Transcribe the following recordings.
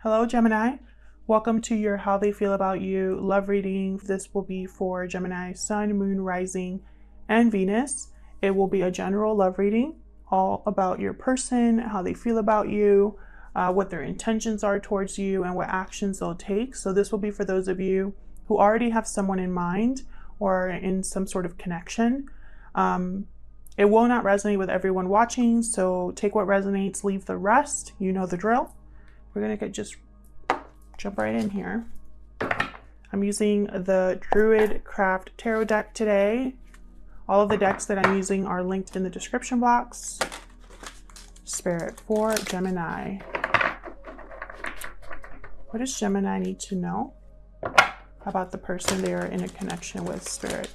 Hello, Gemini. Welcome to your How They Feel About You love reading. This will be for Gemini, Sun, Moon, Rising, and Venus. It will be a general love reading, all about your person, how they feel about you, what their intentions are towards you, and what actions they'll take. So this will be for those of you who already have someone in mind or in some sort of connection. It will not resonate with everyone watching, so take what resonates, leave the rest. You know the drill. We're gonna jump right in here. I'm using the Druid Craft Tarot deck today. All of the decks that I'm using are linked in the description box. Spirit for Gemini. What does Gemini need to know about the person they are in a connection with, Spirit?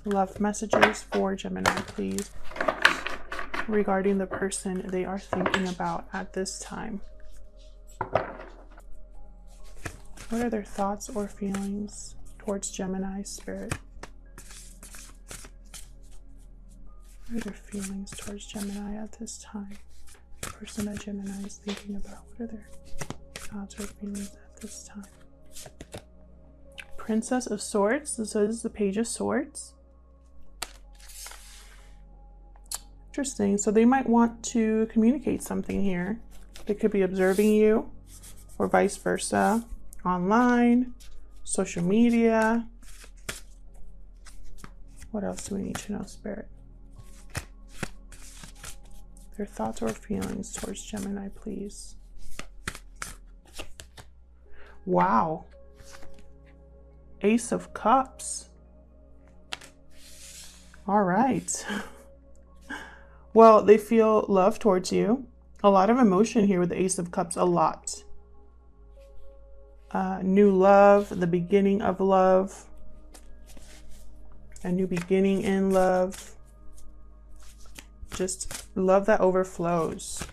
Love messages for Gemini, please, regarding the person they are thinking about at this time. What are their thoughts or feelings towards Gemini, Spirit? What are their feelings towards Gemini at this time? The person that Gemini is thinking about. What are their thoughts or feelings at this time? Princess of Swords. So this is the Page of Swords. Interesting. So they might want to communicate something here. They could be observing you, or vice versa, online, social media. What else do we need to know, Spirit? Their thoughts or feelings towards Gemini, please. Wow. Ace of Cups. All right. Well, they feel love towards you. A lot of emotion here with the Ace of Cups, a lot. New love, the beginning of love. A new beginning in love. Just love that overflows.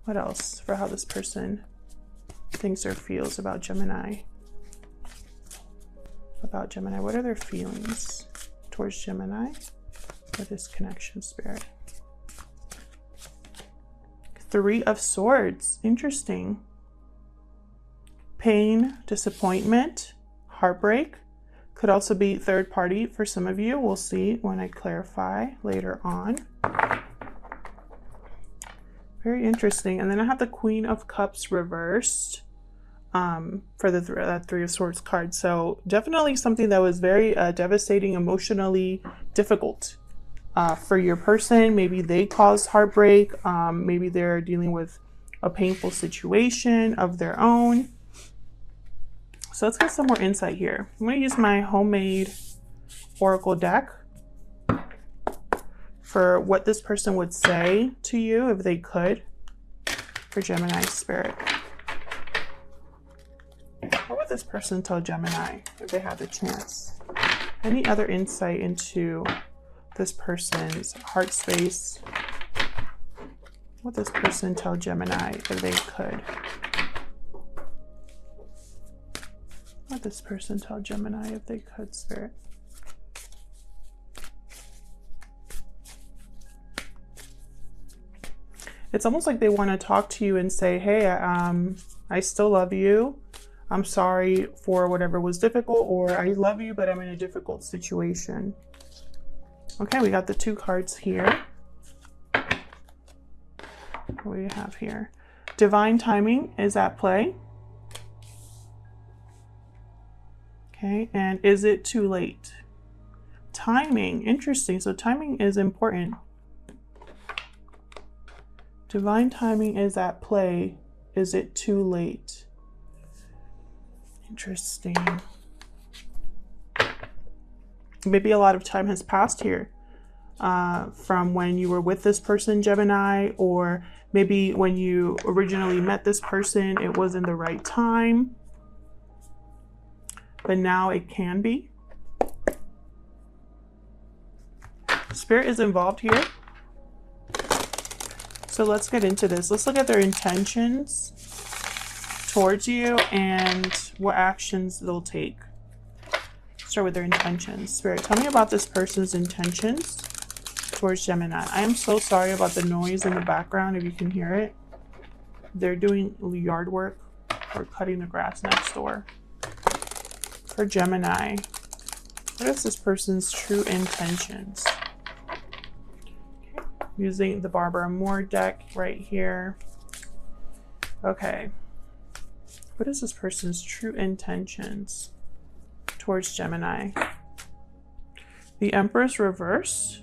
What else for how this person thinks or feels about Gemini? About Gemini, what are their feelings towards Gemini with this connection, Spirit? Three of Swords, interesting. Pain, disappointment, heartbreak. Could also be third party for some of you. We'll see when I clarify later on. Very interesting. And then I have the Queen of Cups reversed for that Three of Swords card. So definitely something that was very devastating, emotionally difficult for your person. Maybe they caused heartbreak. Maybe they're dealing with a painful situation of their own. So let's get some more insight here. I'm going to use my homemade oracle deck for what this person would say to you if they could for Gemini, Spirit. What would this person tell Gemini if they had the chance? Any other insight into this person's heart space? What would this person tell Gemini if they could? What would this person tell Gemini if they could, Spirit? It's almost like they want to talk to you and say, hey, I still love you. I'm sorry for whatever was difficult, or I love you, but I'm in a difficult situation. Okay, we got the two cards here. What do we have here? Divine timing is at play. Okay, and is it too late? Timing, interesting. So timing is important. Divine timing is at play. Is it too late? Interesting. Maybe a lot of time has passed here from when you were with this person, Gemini, or maybe when you originally met this person, it wasn't the right time. But now it can be. Spirit is involved here. So let's get into this. Let's look at their intentions towards you and what actions they'll take. Start with their intentions. Spirit, tell me about this person's intentions towards Gemini. I am so sorry about the noise in the background if you can hear it. They're doing yard work or cutting the grass next door. For Gemini, what is this person's true intentions? Using the Barbara Moore deck right here. Okay. What is this person's true intentions towards Gemini? The Empress reversed?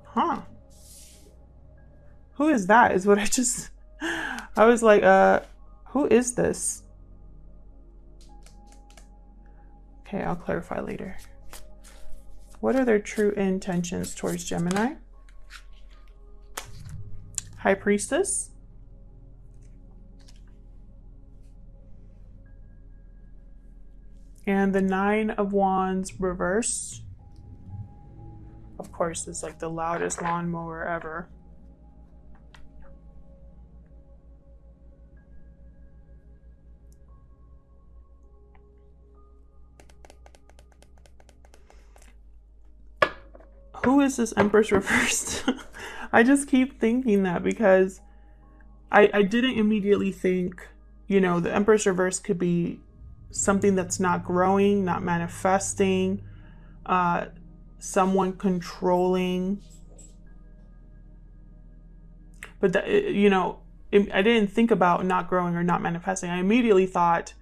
Huh. Who is that? Is what I was like, who is this? Okay, I'll clarify later. What are their true intentions towards Gemini? High Priestess. And the Nine of Wands reversed. Of course, it's like the loudest lawnmower ever. Who is this Empress reversed? I just keep thinking that because I didn't immediately think, you know, the Empress reversed could be something that's not growing, not manifesting, someone controlling. But that, you know, I didn't think about not growing or not manifesting. I immediately thought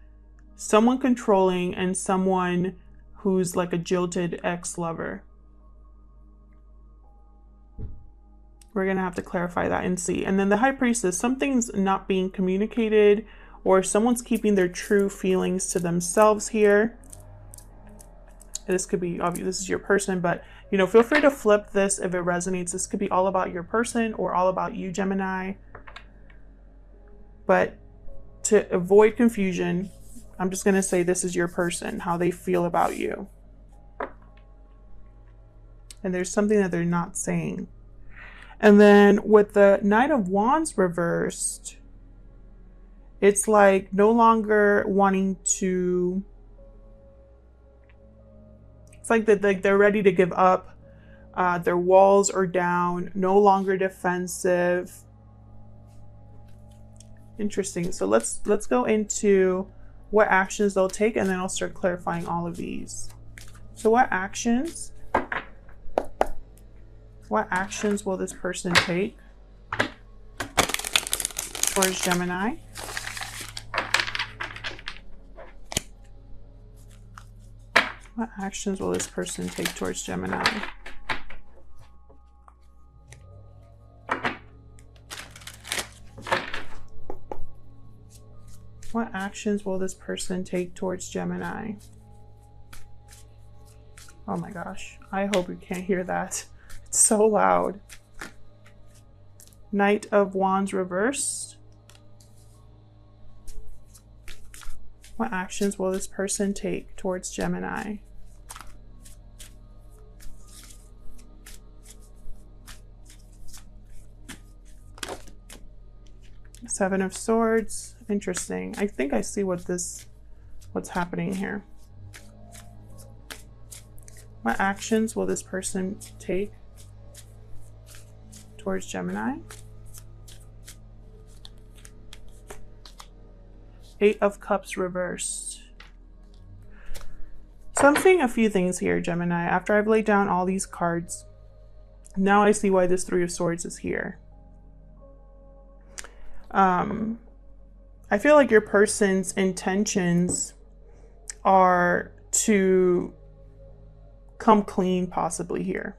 someone controlling and someone who's like a jilted ex-lover. We're going to have to clarify that and see. And then the High Priestess, something's not being communicated or someone's keeping their true feelings to themselves here. This could be obvious, this is your person, but you know, feel free to flip this if it resonates. This could be all about your person or all about you, Gemini. But to avoid confusion, I'm just going to say this is your person, how they feel about you. And there's something that they're not saying. And then with the Knight of Wands reversed, it's like no longer wanting to, it's like that, like they're ready to give up. Their walls are down, no longer defensive. Interesting. So let's go into what actions they'll take, and then I'll start clarifying all of these. So what actions will this person take towards Gemini? What actions will this person take towards Gemini? What actions will this person take towards Gemini? Oh my gosh, I hope you can't hear that. It's so loud. Knight of Wands reversed. What actions will this person take towards Gemini? Seven of Swords. Interesting. I think I see what's happening here. What actions will this person take towards Gemini? Eight of Cups reversed. So I'm seeing a few things here, Gemini. After I've laid down all these cards, now I see why this Three of Swords is here. I feel like your person's intentions are to come clean, possibly here.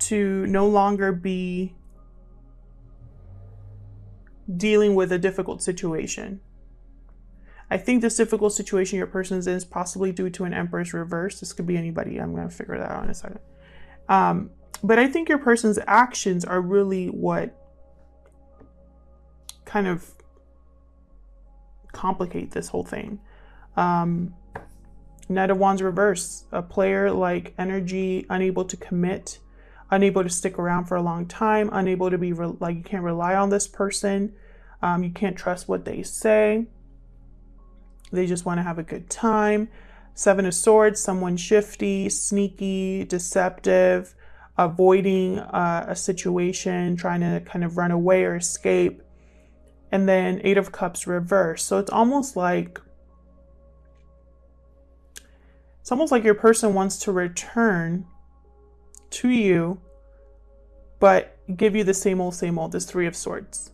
To no longer be dealing with a difficult situation. I think this difficult situation your person's in is possibly due to an Empress reverse. This could be anybody. I'm going to figure that out in a second. But I think your person's actions are really what kind of complicate this whole thing. Knight of Wands reverse, a player like energy, unable to commit, unable to stick around for a long time, unable to be like you can't rely on this person. You can't trust what they say. They just want to have a good time. Seven of Swords, someone shifty, sneaky, deceptive, avoiding a situation, trying to kind of run away or escape. and then 8 of Cups reversed. So it's almost like your person wants to return to you, but give you the same old, this 3 of Swords.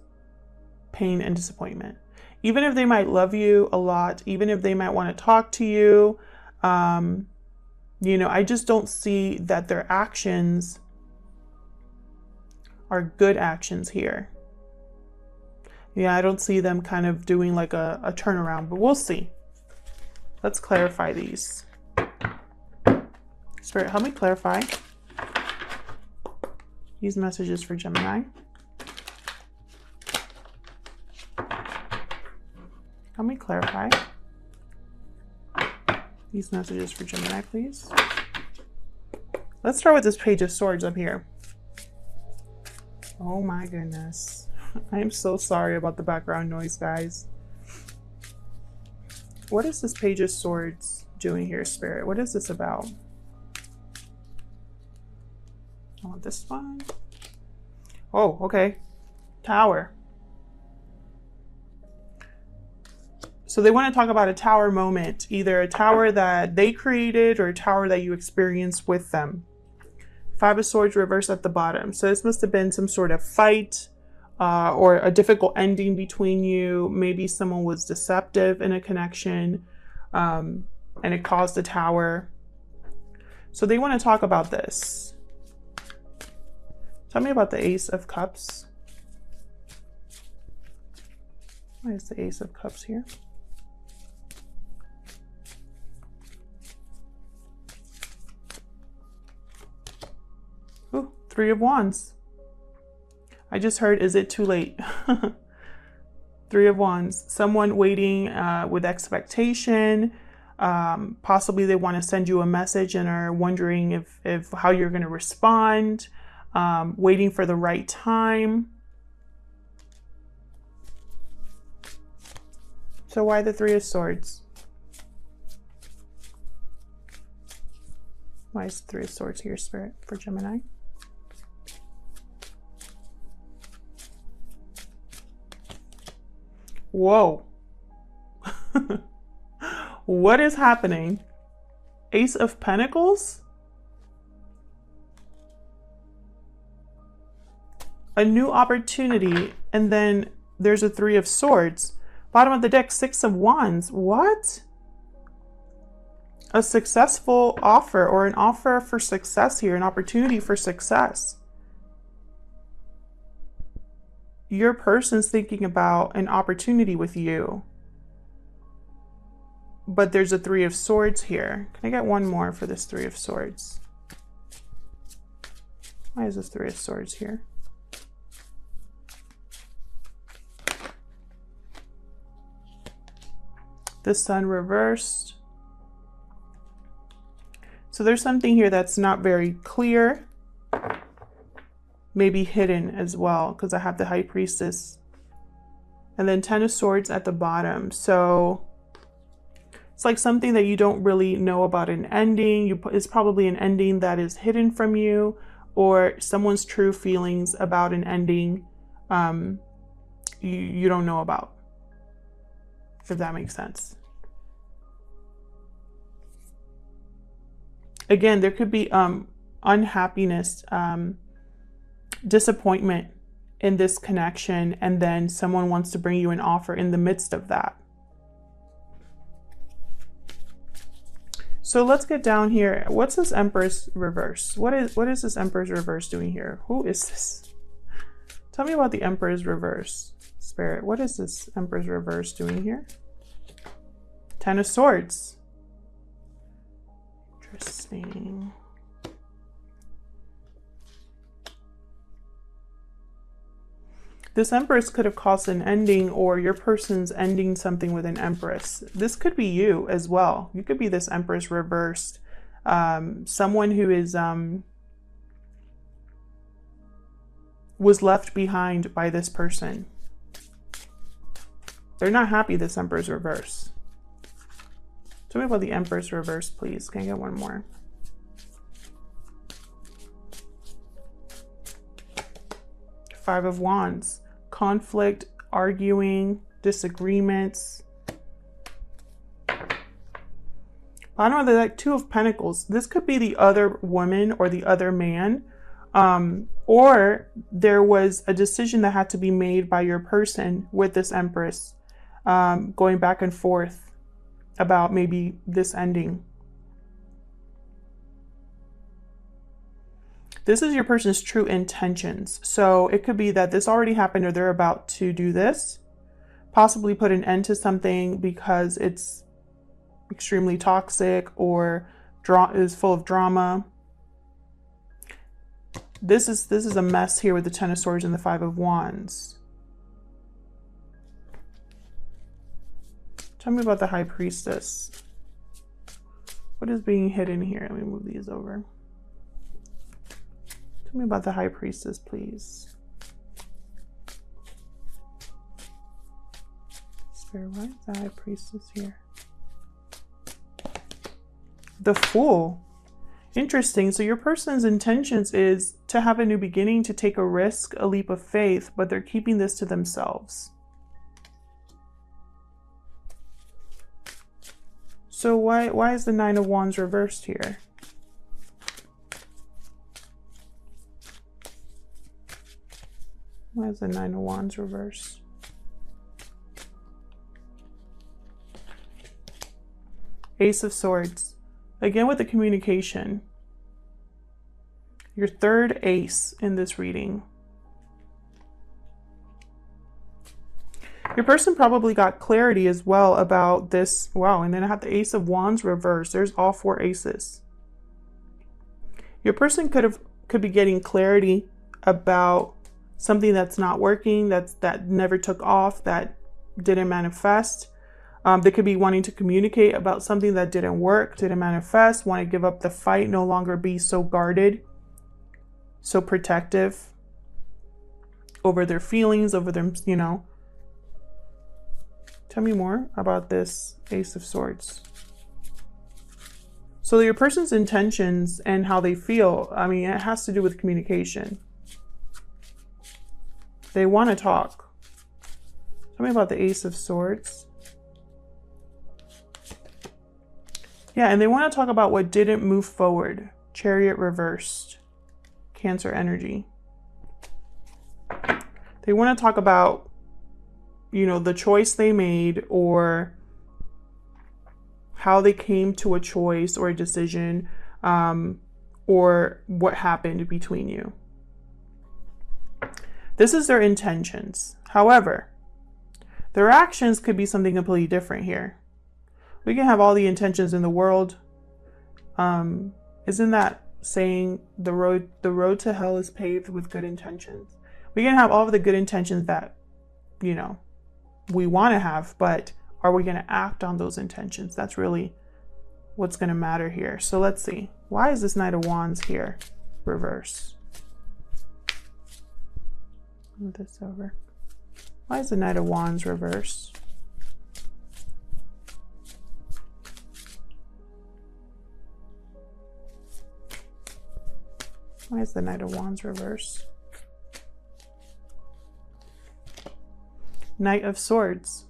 Pain and disappointment. Even if they might love you a lot, even if they might want to talk to you, you know, I just don't see that their actions are good actions here. Yeah, I don't see them kind of doing like a turnaround, but we'll see. Let's clarify these. Spirit, help me clarify these messages for Gemini. Help me clarify these messages for Gemini, please. Let's start with this Page of Swords up here. Oh my goodness. I am so sorry about the background noise, guys. What is this Page of Swords doing here, Spirit? What is this about? Oh, this one. Oh, okay. Tower. So they want to talk about a tower moment, either a tower that they created or a tower that you experienced with them. 5 of Swords reversed at the bottom. So this must have been some sort of fight or a difficult ending between you. Maybe someone was deceptive in a connection and it caused a tower. So they want to talk about this. Tell me about the Ace of Cups. Why is the Ace of Cups here? Ooh, 3 of Wands. I just heard, is it too late? 3 of Wands. Someone waiting with expectation. Possibly they want to send you a message and are wondering if how you're going to respond. Waiting for the right time. So why the 3 of Swords? Why is the 3 of Swords here, Spirit, for Gemini? Whoa. What is happening? Ace of Pentacles? A new opportunity, and then there's a 3 of Swords. Bottom of the deck, 6 of Wands. What? A successful offer, or an offer for success here, an opportunity for success. Your person's thinking about an opportunity with you. But there's a 3 of Swords here. Can I get one more for this 3 of Swords? Why is this 3 of Swords here? The Sun reversed. So there's something here that's not very clear. Maybe hidden as well, because I have the High Priestess. And then 10 of Swords at the bottom. So it's like something that you don't really know about an ending. It's probably an ending that is hidden from you, or someone's true feelings about an ending you don't know about. If that makes sense. Again, there could be unhappiness, disappointment in this connection, and then someone wants to bring you an offer in the midst of that. So let's get down here. What's this Empress reverse? What is this Empress reverse doing here? Who is this? Tell me about the Empress reverse, Spirit. What is this Empress reverse doing here? 10 of Swords. Interesting. This Empress could have caused an ending, or your person's ending something with an Empress. This could be you as well. You could be this Empress reversed. Someone who is was left behind by this person. They're not happy this Empress reverse. Tell me about the Empress reverse, please. Can I get one more? Five of Wands. Conflict, arguing, disagreements. Bottom of the deck, Two of Pentacles. This could be the other woman or the other man. Or there was a decision that had to be made by your person with this Empress, going back and forth about maybe this ending. This is your person's true intentions. So it could be that this already happened or they're about to do this. Possibly put an end to something because it's extremely toxic or is full of drama. This is a mess here with the Ten of Swords and the Five of Wands. Tell me about the High Priestess. What is being hidden here? Let me move these over. Tell me about the High Priestess, please. Spirit, why is the High Priestess here? The Fool. Interesting. So your person's intentions is to have a new beginning, to take a risk, a leap of faith, but they're keeping this to themselves. So why is the Nine of Wands reversed here? Why is the Nine of Wands reversed? Ace of Swords. Again with the communication. Your third ace in this reading. Your person probably got clarity as well about this. Wow, and then I have the Ace of Wands reversed. There's all four aces. Your person could be getting clarity about something that's not working, that never took off, that didn't manifest. They could be wanting to communicate about something that didn't work, didn't manifest, want to give up the fight, no longer be so guarded, so protective over their feelings, over their, you know. Tell me more about this Ace of Swords. So your person's intentions and how they feel, I mean, it has to do with communication. They want to talk. Tell me about the Ace of Swords. Yeah, and they want to talk about what didn't move forward. Chariot reversed. Cancer energy. They want to talk about, you know, the choice they made or how they came to a choice or a decision, or what happened between you. This is their intentions. However, their actions could be something completely different here. We can have all the intentions in the world. Isn't that saying the road to hell is paved with good intentions? We can have all of the good intentions that, you know, we want to have, but are we going to act on those intentions? That's really what's going to matter here. So let's see. Why is this Knight of Wands here? Reverse. Move this over. Why is the Knight of Wands reverse? Why is the Knight of Wands reversed? Knight of Swords.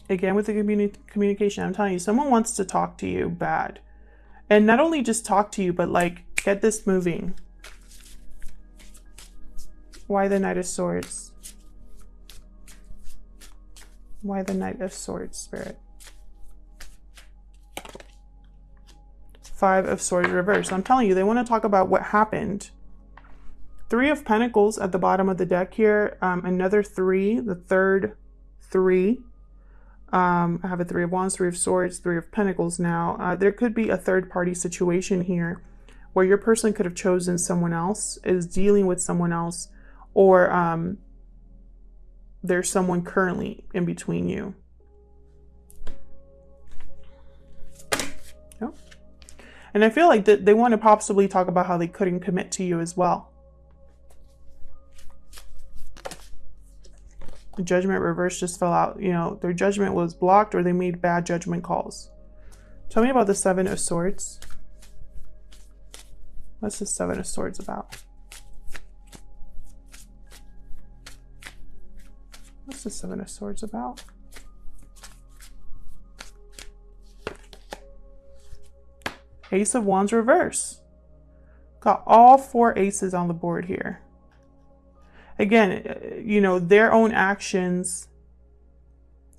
Again, with the communication, I'm telling you, someone wants to talk to you bad. And not only just talk to you, but like, get this moving. Why the Knight of Swords? Why the Knight of Swords, Spirit? Five of Swords reversed. I'm telling you, they want to talk about what happened. Three of Pentacles at the bottom of the deck here. Another three, the third three. I have a Three of Wands, Three of Swords, Three of Pentacles now. There could be a third party situation here where your person could have chosen someone else, is dealing with someone else, or there's someone currently in between you. Yep. And I feel like that they want to possibly talk about how they couldn't commit to you as well. The Judgment reverse just fell out. You know, their judgment was blocked or they made bad judgment calls. Tell me about the Seven of Swords. What's the Seven of Swords about? What's the Seven of Swords about? Ace of Wands reverse. Got all 4 aces on the board here. Again, you know, their own actions,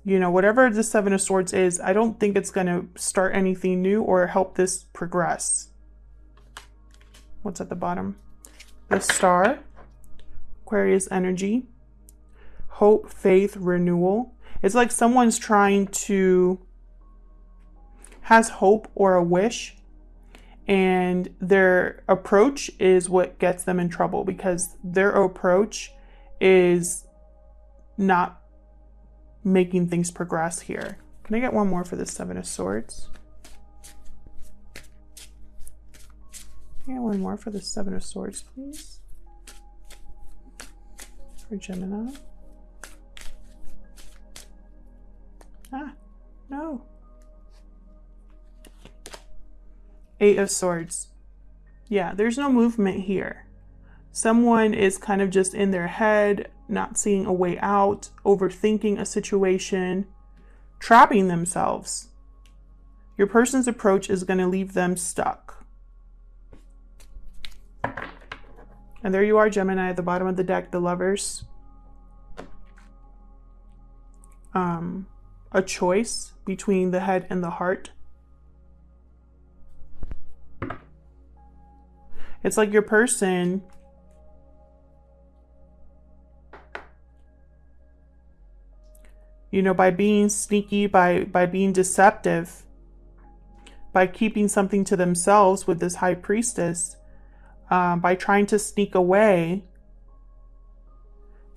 you know, whatever the Seven of Swords is, I don't think it's going to start anything new or help this progress. What's at the bottom? The Star, Aquarius energy, hope, faith, renewal. It's like someone's trying to, has hope or a wish, and their approach is what gets them in trouble, because their approach is not making things progress here. Can I get one more for the Seven of Swords? Can I get one more for the Seven of Swords, please? For Gemini. Ah, no. Eight of Swords. Yeah, there's no movement here. Someone is kind of just in their head, not seeing a way out, overthinking a situation, trapping themselves. Your person's approach is going to leave them stuck. And there you are, Gemini, at the bottom of the deck, the Lovers. A choice between the head and the heart. It's like your person you know, by being sneaky, by being deceptive, by keeping something to themselves with this High Priestess, by trying to sneak away,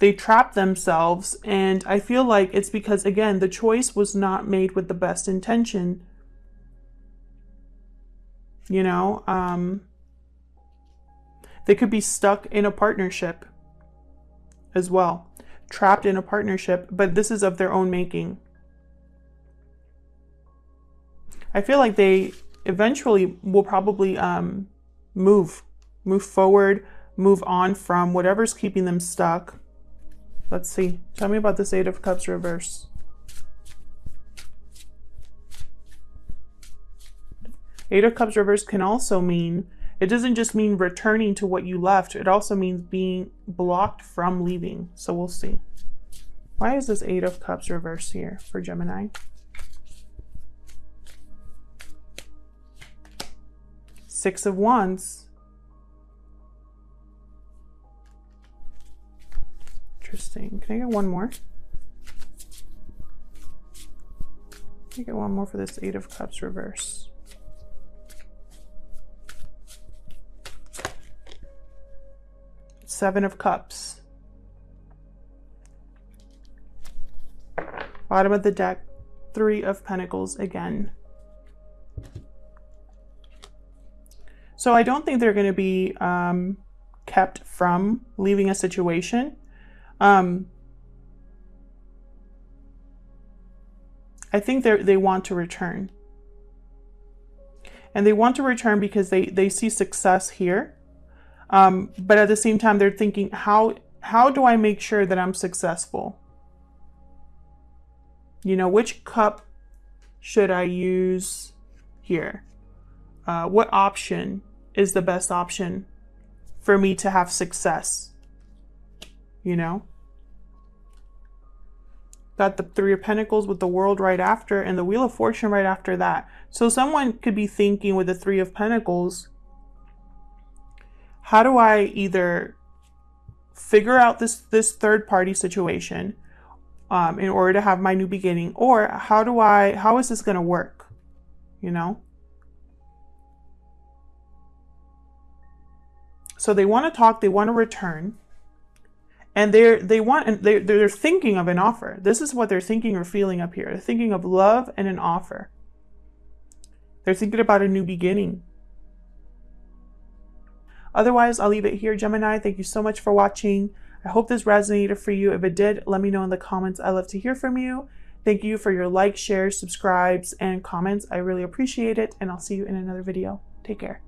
they trap themselves. And I feel like it's because, again, the choice was not made with the best intention. You know, they could be stuck in a partnership as well, trapped in a partnership, but this is of their own making. I feel like they eventually will probably move forward, move on from whatever's keeping them stuck. Let's see. Tell me about this Eight of Cups reverse. Eight of Cups reverse can also mean, it doesn't just mean returning to what you left. It also means being blocked from leaving. So we'll see. Why is this Eight of Cups reverse here for Gemini? Six of Wands. Interesting. Can I get one more? Can I get one more for this Eight of Cups reverse? Seven of Cups. Bottom of the deck, Three of Pentacles again. So I don't think they're going to be kept from leaving a situation. I think they want to return. And they want to return because they see success here. But at the same time, they're thinking, how do I make sure that I'm successful? You know, which cup should I use here? What option is the best option for me to have success? You know? Got the Three of Pentacles with the World right after and the Wheel of Fortune right after that. So someone could be thinking with the Three of Pentacles, how do I either figure out this third party situation in order to have my new beginning, or how is this going to work? You know? So they want to talk, they want to return, and they're thinking of an offer. This is what they're thinking or feeling up here. They're thinking of love and an offer. They're thinking about a new beginning. Otherwise, I'll leave it here, Gemini. Thank you so much for watching. I hope this resonated for you. If it did, let me know in the comments. I love to hear from you. Thank you for your likes, shares, subscribes, and comments. I really appreciate it, and I'll see you in another video. Take care.